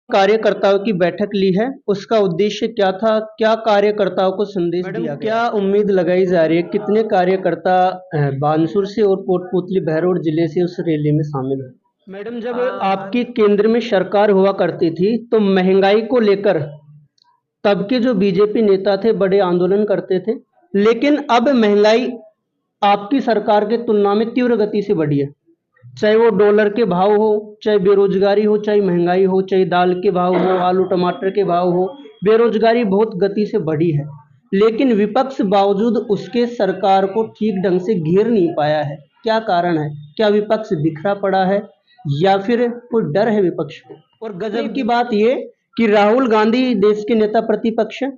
कार्यकर्ताओं की बैठक ली है, उसका उद्देश्य क्या था? क्या कार्यकर्ताओं को संदेश दिया गया? क्या उम्मीद लगाई जा रही है? कितने कार्यकर्ता बानसूर से और कोटपुतली बहरौल जिले से उस रैली में शामिल हुए? मैडम, जब आपकी केंद्र में सरकार हुआ करती थी तो महंगाई को लेकर तब के जो बीजेपी नेता थे बड़े आंदोलन करते थे, लेकिन अब महंगाई आपकी सरकार के तुलना में तीव्र गति से बढ़ी है। चाहे वो डॉलर के भाव हो, चाहे बेरोजगारी हो, चाहे महंगाई हो, चाहे दाल के भाव हो, आलू टमाटर के भाव हो, बेरोजगारी बहुत गति से बढ़ी है। लेकिन विपक्ष बावजूद उसके सरकार को ठीक ढंग से घेर नहीं पाया है। क्या कारण है? क्या विपक्ष बिखरा पड़ा है या फिर कोई डर है विपक्ष को? और गजब की बात ये कि राहुल गांधी देश के नेता प्रतिपक्ष हैं।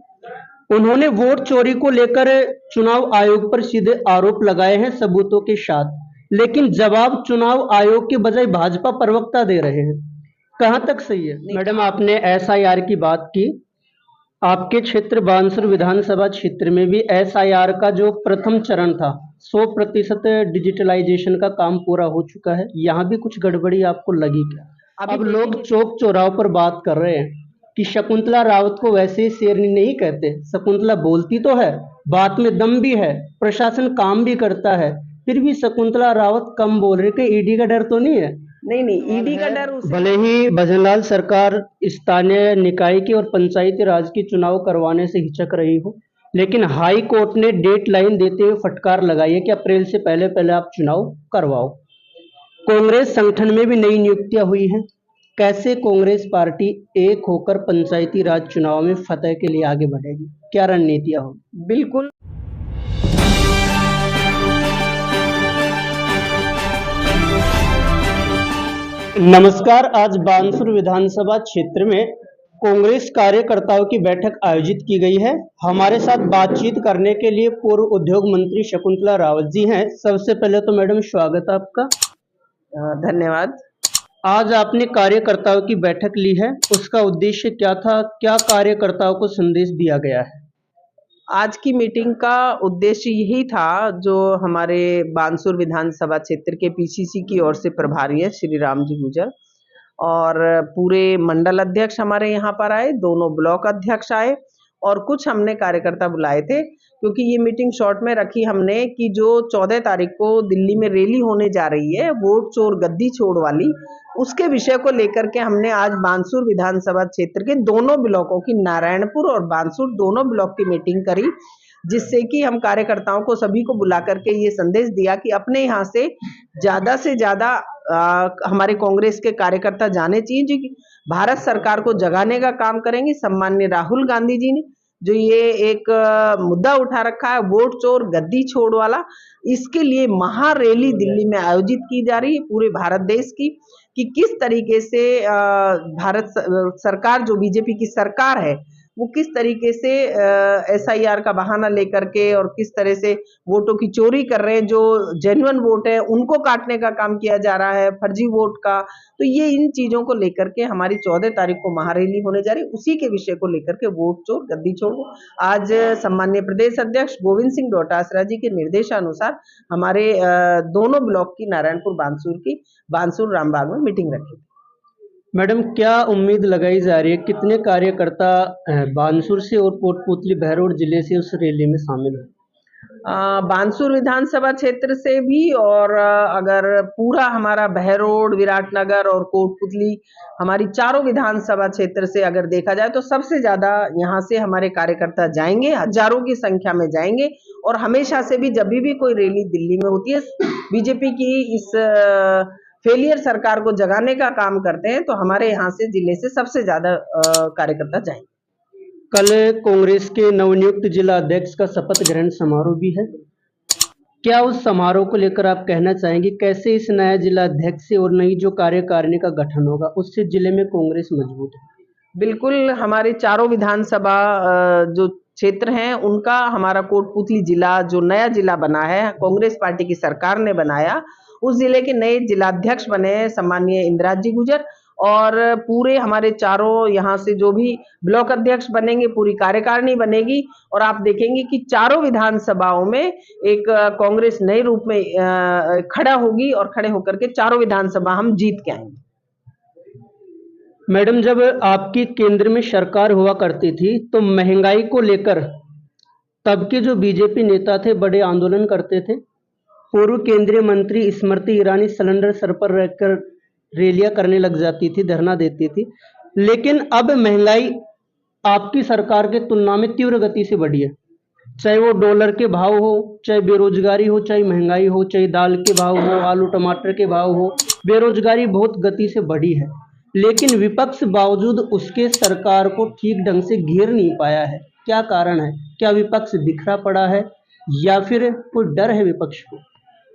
उन्होंने वोट चोरी को लेकर चुनाव आयोग पर सीधे आरोप लगाए हैं सबूतों के साथ, लेकिन जवाब चुनाव आयोग के बजाय भाजपा प्रवक्ता दे रहे हैं। कहां तक सही है? मैडम, आपने एसआईआर की बात की। आपके क्षेत्र बानसूर विधानसभा क्षेत्र में भी एसआईआर का जो प्रथम चरण था 100% डिजिटलाइजेशन का काम पूरा हो चुका है। यहाँ भी कुछ गड़बड़ी आपको लगी क्या? अब लोग चौक चौराहों पर बात कर रहे हैं कि शकुंतला रावत को वैसे ही शेरनी नहीं कहते। शकुंतला बोलती तो है, बात में दम भी है, प्रशासन काम भी करता है, फिर भी शकुंतला रावत कम बोल रही कि ईडी का डर तो नहीं है? नहीं, ईडी का डर भले ही भजनलाल सरकार स्थानीय निकाय की और पंचायती राज की चुनाव करवाने से हिचक रही हो, लेकिन हाई कोर्ट ने डेट लाइन देते हुए फटकार लगाई है कि अप्रैल से पहले पहले आप चुनाव करवाओ। कांग्रेस संगठन में भी नई नियुक्तियां हुई हैं। कैसे कांग्रेस पार्टी एक होकर पंचायती राज चुनाव में फतह के लिए आगे बढ़ेगी? क्या रणनीतियां होगी? बिल्कुल। नमस्कार। आज बानसूर विधानसभा क्षेत्र में कांग्रेस कार्यकर्ताओं की बैठक आयोजित की गई है। हमारे साथ बातचीत करने के लिए पूर्व उद्योग मंत्री शकुंतला रावत जी हैं। सबसे पहले तो मैडम स्वागत है आपका। धन्यवाद। आज आपने कार्यकर्ताओं की बैठक ली है, उसका उद्देश्य क्या था? क्या कार्यकर्ताओं को संदेश दिया गया है? आज की मीटिंग का उद्देश्य यही था, जो हमारे बानसूर विधानसभा क्षेत्र के पीसीसी की ओर से प्रभारी है श्री राम जी गुजर, और पूरे मंडल अध्यक्ष हमारे यहाँ पर आए, दोनों ब्लॉक अध्यक्ष आए, और कुछ हमने कार्यकर्ता बुलाए थे, क्योंकि ये मीटिंग शॉर्ट में रखी हमने कि जो 14 तारीख को दिल्ली में रैली होने जा रही है, वोट चोर गद्दी छोड़ वाली, उसके विषय को लेकर के हमने आज बानसूर विधानसभा क्षेत्र के दोनों ब्लॉकों की, नारायणपुर और बानसूर दोनों ब्लॉक की मीटिंग करी, जिससे कि हम कार्यकर्ताओं को सभी को बुला करके ये संदेश दिया कि अपने यहाँ से ज्यादा हमारे कांग्रेस के कार्यकर्ता जाने चाहिए, जो कि भारत सरकार को जगाने का काम करेंगे। सम्माननीय राहुल गांधी जी ने जो ये एक मुद्दा उठा रखा है, वोट चोर गद्दी छोड़ वाला, इसके लिए महारैली दिल्ली में आयोजित की जा रही है पूरे भारत देश की, कि किस तरीके से भारत सरकार, जो बीजेपी की सरकार है, वो किस तरीके से एसआईआर का बहाना लेकर के और किस तरह से वोटों की चोरी कर रहे हैं, जो जेन्युइन वोट है उनको काटने का काम किया जा रहा है, फर्जी वोट का। तो ये इन चीजों को लेकर के हमारी 14 तारीख को महारैली होने जा रही है, उसी के विषय को लेकर के वोट चोर गद्दी छोड़ को आज सम्माननीय प्रदेश अध्यक्ष गोविंद सिंह डोटासरा जी के निर्देशानुसार हमारे दोनों ब्लॉक की, नारायणपुर बानसूर की, बानसूर रामबाग में मीटिंग रखी। मैडम, क्या उम्मीद लगाई जा रही है? कितने कार्यकर्ता बानसूर से और कोटपुतली बहरौल जिले से उस रैली में शामिल हुए? बानसूर विधानसभा क्षेत्र से भी, और अगर पूरा हमारा बहरौल, विराटनगर और कोटपुतली, हमारी चारों विधानसभा क्षेत्र से अगर देखा जाए तो सबसे ज्यादा यहाँ से हमारे कार्यकर्ता जाएंगे, हजारों की संख्या में जाएंगे। और हमेशा से भी जब भी कोई रैली दिल्ली में होती है, बीजेपी की इस फेलियर सरकार को जगाने का काम करते हैं, तो हमारे यहाँ से जिले से सबसे ज्यादा कार्यकर्ता जाएंगे। कल कांग्रेस के नवनियुक्त जिला अध्यक्ष का शपथ ग्रहण समारोह भी है। क्या उस समारोह को लेकर आप कहना चाहेंगे? कैसे इस नया जिला अध्यक्ष से और नई जो कार्यकारिणी का गठन होगा उससे जिले में कांग्रेस मजबूत है? बिल्कुल, हमारे चारों विधानसभा जो क्षेत्र हैं उनका, हमारा कोटपुतली जिला जो नया जिला बना है, कांग्रेस पार्टी की सरकार ने बनाया, उस जिले के नए जिलाध्यक्ष बने सम्माननीय इंदिराज जी गुजर, और पूरे हमारे चारों यहाँ से जो भी ब्लॉक अध्यक्ष बनेंगे, पूरी कार्यकारिणी बनेगी, और आप देखेंगे कि चारों विधानसभाओं में एक कांग्रेस नए रूप में खड़ा होगी, और खड़े होकर के चारों विधानसभा हम जीत के आएंगे। मैडम, जब आपकी केंद्र में सरकार हुआ करती थी तो महंगाई को लेकर तब के जो बीजेपी नेता थे बड़े आंदोलन करते थे। पूर्व केंद्रीय मंत्री स्मृति ईरानी सिलेंडर सर पर रखकर रैलियां करने लग जाती थी, धरना देती थी। लेकिन अब महंगाई आपकी सरकार के तुलना में तीव्र गति से बढ़ी है। चाहे वो डॉलर के भाव हो, चाहे बेरोजगारी हो, चाहे महंगाई हो, चाहे दाल के भाव हो, आलू टमाटर के भाव हो, बेरोजगारी बहुत गति से बढ़ी है। लेकिन विपक्ष बावजूद उसके सरकार को ठीक ढंग से घेर नहीं पाया है। क्या कारण है? क्या विपक्ष बिखरा पड़ा है या फिर कोई डर है विपक्ष को?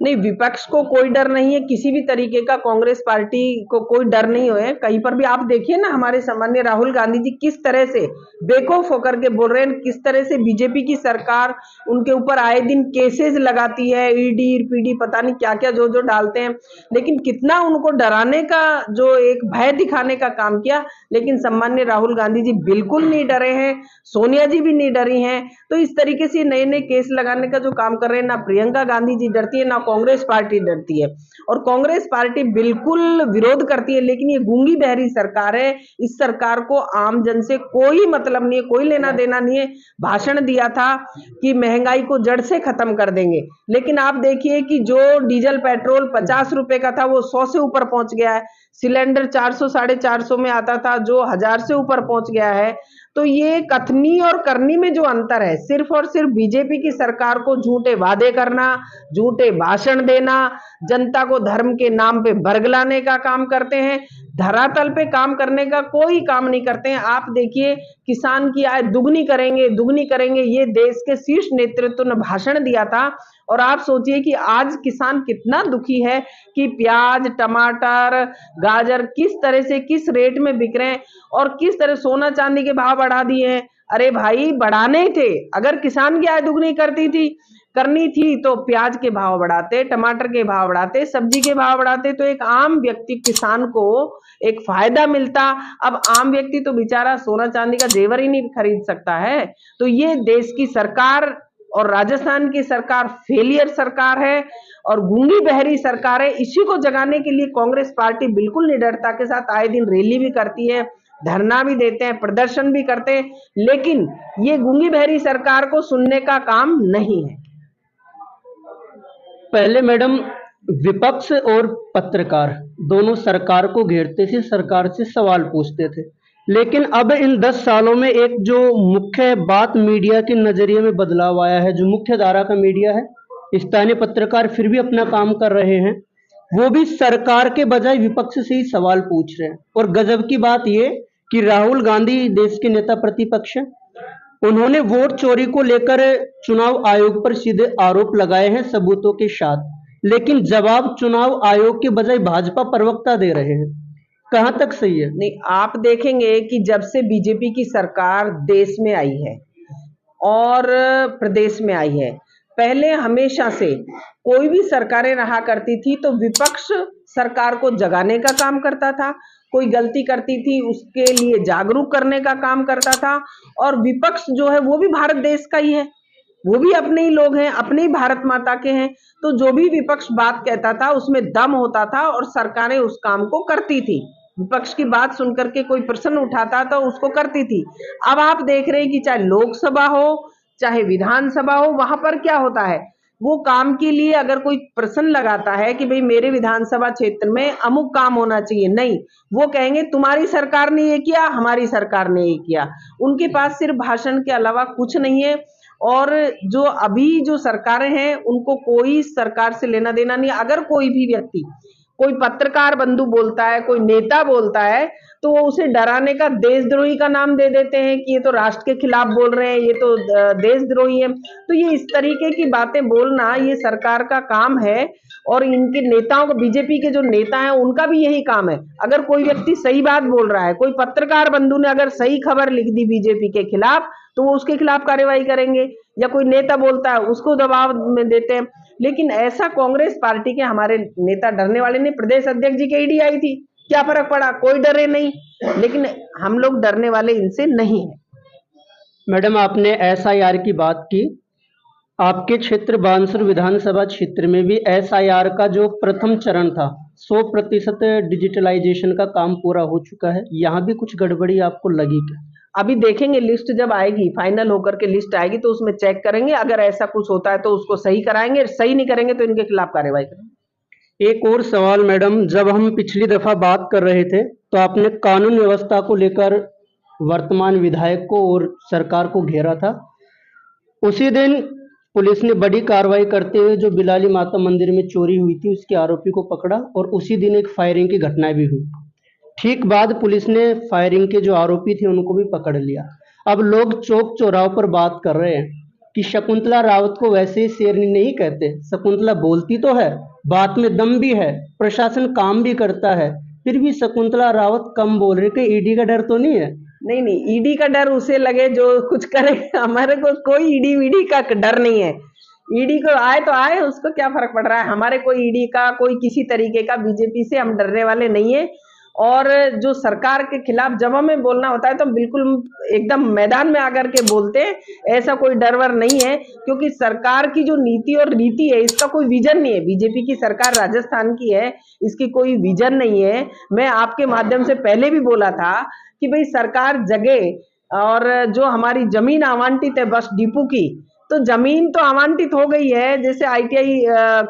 नहीं, विपक्ष को कोई डर नहीं है, किसी भी तरीके का कांग्रेस पार्टी को कोई डर नहीं है। कहीं पर भी आप देखिए ना, हमारे सम्माननीय राहुल गांधी जी किस तरह से बेखौफ होकर के बोल रहे हैं, किस तरह से बीजेपी की सरकार उनके ऊपर आए दिन केसेस लगाती है, ईडी पीडी पता नहीं क्या क्या जो जो डालते हैं, लेकिन कितना उनको डराने का जो एक भय दिखाने का काम किया। लेकिन सम्माननीय राहुल गांधी जी बिल्कुल नहीं डरे हैं, सोनिया जी भी नहीं डरी हैं। तो इस तरीके से नए नए केस लगाने का जो काम कर रहे हैं, ना प्रियंका गांधी जी डरती है, ना कांग्रेस पार्टी डरती है। और कांग्रेस पार्टी बिल्कुल विरोध करती है, लेकिन ये गूंगी बहरी सरकार है। इस सरकार को आम जन से कोई मतलब नहीं है, कोई लेना देना नहीं है। भाषण दिया था कि महंगाई को जड़ से खत्म कर देंगे, लेकिन आप देखिए कि जो डीजल पेट्रोल 50 रुपए का था वो 100 से ऊपर पहुंच गया है। सिलेंडर 400 450 में आता था जो 1000 से ऊपर पहुंच गया है। तो ये कथनी और करनी में जो अंतर है, सिर्फ और सिर्फ बीजेपी की सरकार को झूठे वादे करना, झूठे भाषण देना, जनता को धर्म के नाम पे बरगलाने का काम करते हैं, धरातल पे काम करने का कोई काम नहीं करते हैं। आप देखिए, किसान की आय दुगनी करेंगे ये देश के शीर्ष नेतृत्व ने भाषण दिया था। और आप सोचिए कि आज किसान कितना दुखी है कि प्याज, टमाटर, गाजर किस तरह से किस रेट में बिक रहे हैं, और किस तरह सोना चांदी के भाव बढ़ा दिए हैं। अरे भाई, बढ़ाने थे, अगर किसान की आय दुगनी करनी थी तो प्याज के भाव बढ़ाते, टमाटर के भाव बढ़ाते, सब्जी के भाव बढ़ाते, तो एक आम व्यक्ति किसान को एक फायदा मिलता। अब आम व्यक्ति तो बेचारा सोना चांदी का जेवर ही नहीं खरीद सकता है। तो ये देश की सरकार और राजस्थान की सरकार फेलियर सरकार है और गूंगी बहरी सरकार है। इसी को जगाने के लिए कांग्रेस पार्टी बिल्कुल निडरता के साथ आए दिन रैली भी करती है, धरना भी देते हैं, प्रदर्शन भी करते हैं, लेकिन ये गूंगी बहरी सरकार को सुनने का काम नहीं है। पहले मैडम, विपक्ष और पत्रकार दोनों सरकार को घेरते थे, सरकार से सवाल पूछते थे। लेकिन अब इन 10 सालों में एक जो मुख्य बात मीडिया के नजरिए में बदलाव आया है, जो मुख्य धारा का मीडिया है, स्थानीय पत्रकार फिर भी अपना काम कर रहे हैं। वो भी सरकार के बजाय विपक्ष से ही सवाल पूछ रहे हैं। और गजब की बात ये कि राहुल गांधी देश के नेता प्रतिपक्ष हैं। उन्होंने वोट चोरी को लेकर चुनाव आयोग पर सीधे आरोप लगाए हैं सबूतों के साथ, लेकिन जवाब चुनाव आयोग के बजाय भाजपा प्रवक्ता दे रहे हैं। कहां तक सही है? नहीं, आप देखेंगे कि जब से बीजेपी की सरकार देश में आई है और प्रदेश में आई है, पहले हमेशा से कोई भी सरकारें रहा करती थी तो विपक्ष सरकार को जगाने का काम करता था, कोई गलती करती थी उसके लिए जागरूक करने का काम करता था। और विपक्ष जो है वो भी भारत देश का ही है, वो भी अपने ही लोग हैं, अपने ही भारत माता के हैं। तो जो भी विपक्ष बात कहता था उसमें दम होता था और सरकारें उस काम को करती थी। विपक्ष की बात सुनकर के कोई प्रश्न उठाता तो उसको करती थी। अब आप देख रहे हैं कि चाहे लोकसभा हो चाहे विधानसभा हो, वहां पर क्या होता है, वो काम के लिए अगर कोई प्रश्न लगाता है कि भाई मेरे विधानसभा क्षेत्र में अमुक काम होना चाहिए, नहीं, वो कहेंगे तुम्हारी सरकार ने ये किया, हमारी सरकार ने ये किया। उनके पास सिर्फ भाषण के अलावा कुछ नहीं है। और जो अभी जो सरकारें हैं उनको कोई सरकार से लेना देना नहीं। अगर कोई भी व्यक्ति, कोई पत्रकार बंधु बोलता है, कोई नेता बोलता है, तो वो उसे डराने का देशद्रोही का नाम दे देते हैं कि ये तो राष्ट्र के खिलाफ बोल रहे हैं, ये तो देशद्रोही है। तो ये इस तरीके की बातें बोलना ये सरकार का काम है। और इनके नेताओं को, बीजेपी के जो नेता हैं उनका भी यही काम है। अगर कोई व्यक्ति सही बात बोल रहा है, कोई पत्रकार बंधु ने अगर सही खबर लिख दी बीजेपी के खिलाफ, तो वो उसके खिलाफ कार्रवाई करेंगे। या कोई नेता बोलता है उसको दबाव में देते हैं। लेकिन ऐसा कांग्रेस पार्टी के हमारे नेता डरने वाले नहीं। प्रदेश अध्यक्ष जी के ईडी आई थी, क्या फर्क पड़ा, कोई डरे नहीं। लेकिन हम लोग डरने वाले इनसे नहीं है। मैडम, आपने एसआईआर की बात की, आपके क्षेत्र बानसूर विधानसभा क्षेत्र में भी एसआईआर का जो प्रथम चरण था 100% डिजिटलाइजेशन का काम पूरा हो चुका है। यहाँ भी कुछ गड़बड़ी आपको लगी क्या? अभी देखेंगे, लिस्ट जब आएगी, फाइनल होकर के लिस्ट आएगी तो उसमें चेक करेंगे, अगर ऐसा कुछ होता है तो उसको सही कराएंगे, सही नहीं करेंगे तो इनके खिलाफ कार्रवाई करेंगे। एक और सवाल मैडम, जब हम पिछली दफा बात कर रहे थे तो आपने कानून व्यवस्था को लेकर वर्तमान विधायक को और सरकार को घेरा था। उसी दिन पुलिस ने बड़ी कार्रवाई करते हुए जो बिलाली माता मंदिर में चोरी हुई थी उसके आरोपी को पकड़ा और उसी दिन एक फायरिंग की घटना भी हुई। ठीक बाद पुलिस ने फायरिंग के जो आरोपी थे उनको भी पकड़ लिया। अब लोग चौक चौराहों पर बात कर रहे हैं कि शकुंतला रावत को वैसे ही शेरनी नहीं कहते। शकुंतला बोलती तो है, बात में दम भी है, प्रशासन काम भी करता है, फिर भी शकुंतला रावत कम बोल रही कि ईडी का डर तो नहीं है? नहीं नहीं, ईडी का डर उसे लगे जो कुछ करे, हमारे को कोई ईडी वीडी का डर नहीं है। ईडी को आए तो आए, उसको क्या फर्क पड़ रहा है, हमारे कोई ईडी का कोई किसी तरीके का, बीजेपी से हम डरने वाले नहीं है। और जो सरकार के खिलाफ जब हमें बोलना होता है तो हम बिल्कुल एकदम मैदान में आकर के बोलते हैं, ऐसा कोई डर वर नहीं है, क्योंकि सरकार की जो नीति और रीति है इसका कोई विजन नहीं है। बीजेपी की सरकार राजस्थान की है, इसकी कोई विजन नहीं है। मैं आपके माध्यम से पहले भी बोला था कि भाई सरकार जगे, और जो हमारी जमीन आवंटित है बस डिपो की, तो जमीन तो आवंटित हो गई है, जैसे आईटीआई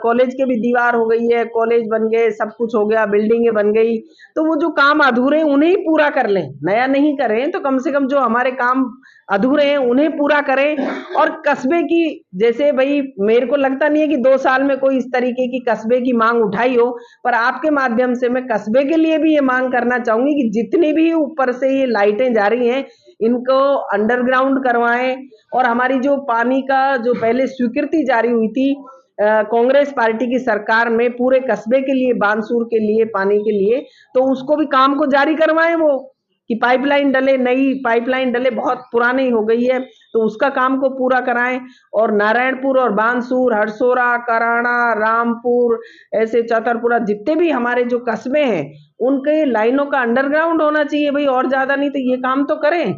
कॉलेज के भी दीवार हो गई है, कॉलेज बन गए, सब कुछ हो गया, बिल्डिंगें बन गई, तो वो जो काम अधूरे हैं उन्हें ही पूरा कर लें, नया नहीं करें, तो कम से कम जो हमारे काम अधूरे हैं उन्हें पूरा करें। और कस्बे की, जैसे भाई मेरे को लगता नहीं है कि 2 साल में कोई इस तरीके की कस्बे की मांग उठाई हो, पर आपके माध्यम से मैं कस्बे के लिए भी ये मांग करना चाहूंगी कि जितनी भी ऊपर से ये लाइटें जा रही हैं इनको अंडरग्राउंड करवाएं। और हमारी जो पानी का जो पहले स्वीकृति जारी हुई थी कांग्रेस पार्टी की सरकार में पूरे कस्बे के लिए, बानसूर के लिए, पानी के लिए, तो उसको भी काम को जारी करवाएं, वो कि पाइपलाइन डले, नई पाइपलाइन डले, बहुत पुरानी हो गई है, तो उसका काम को पूरा कराएं। और नारायणपुर और बानसूर, हरसोरा, कराड़ा, रामपुर, ऐसे चतरपुरा, जितने भी हमारे जो कस्बे हैं उनके लाइनों का अंडरग्राउंड होना चाहिए भाई, और ज्यादा नहीं तो ये काम तो करें।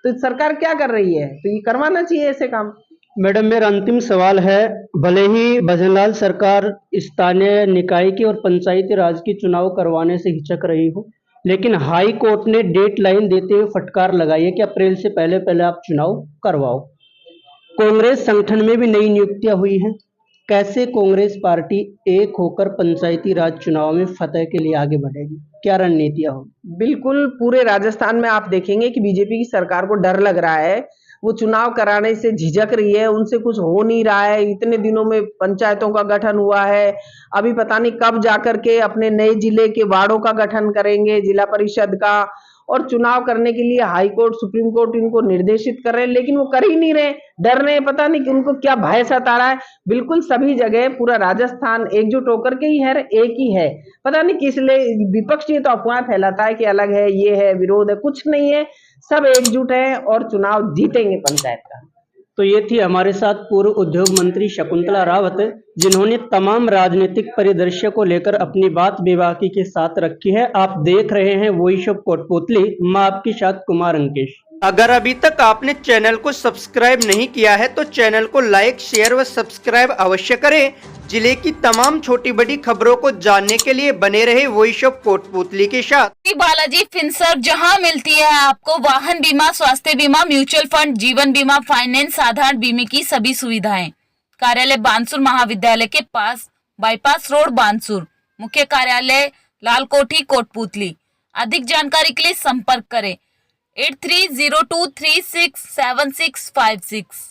तो सरकार क्या कर रही है, तो ये करवाना चाहिए ऐसे काम। मैडम मेरा अंतिम सवाल है, भले ही भजनलाल सरकार स्थानीय निकाय की और पंचायती राज की चुनाव करवाने से हिचक रही हो, लेकिन हाई कोर्ट ने डेट लाइन देते हुए फटकार लगाई है कि अप्रैल से पहले पहले आप चुनाव करवाओ। कांग्रेस संगठन में भी नई नियुक्तियां हुई हैं, कैसे कांग्रेस पार्टी एक होकर पंचायती राज चुनाव में फतह के लिए आगे बढ़ेगी, क्या रणनीतियां होगी? बिल्कुल, पूरे राजस्थान में आप देखेंगे कि बीजेपी की सरकार को डर लग रहा है, वो चुनाव कराने से झिझक रही है, उनसे कुछ हो नहीं रहा है। इतने दिनों में पंचायतों का गठन हुआ है, अभी पता नहीं कब जाकर के अपने नए जिले के वार्डों का गठन करेंगे, जिला परिषद का, और चुनाव करने के लिए हाई कोर्ट, सुप्रीम कोर्ट इनको निर्देशित कर रहे हैं, लेकिन वो कर ही नहीं रहे, डर रहे हैं, पता नहीं कि उनको क्या भय सता रहा है। बिल्कुल सभी जगह पूरा राजस्थान एकजुट होकर के ही है, एक ही है, पता नहीं किस लिए विपक्ष ये तो अफवाह फैलाता है कि अलग है, ये है, विरोध है, कुछ नहीं है, सब एकजुट है और चुनाव जीतेंगे पंचायत का। तो ये थी हमारे साथ पूर्व उद्योग मंत्री शकुंतला रावत, जिन्होंने तमाम राजनीतिक परिदृश्य को लेकर अपनी बात बेबाकी के साथ रखी है। आप देख रहे हैं वॉइस ऑफ कोटपुतली, मैं आपके साथ कुमार अंकेश। अगर अभी तक आपने चैनल को सब्सक्राइब नहीं किया है तो चैनल को लाइक, शेयर व सब्सक्राइब अवश्य करें। जिले की तमाम छोटी बड़ी खबरों को जानने के लिए बने रहे वॉइस ऑफ कोटपुतली के साथ। बालाजी फिनसर्व, जहां मिलती है आपको वाहन बीमा, स्वास्थ्य बीमा, म्यूचुअल फंड, जीवन बीमा, फाइनेंस, साधारण बीमे की सभी सुविधाएं। कार्यालय बानसूर महाविद्यालय के पास, बाईपास रोड, बानसूर। मुख्य कार्यालय लालकोठी, कोटपुतली। अधिक जानकारी के लिए संपर्क करें 8302367656।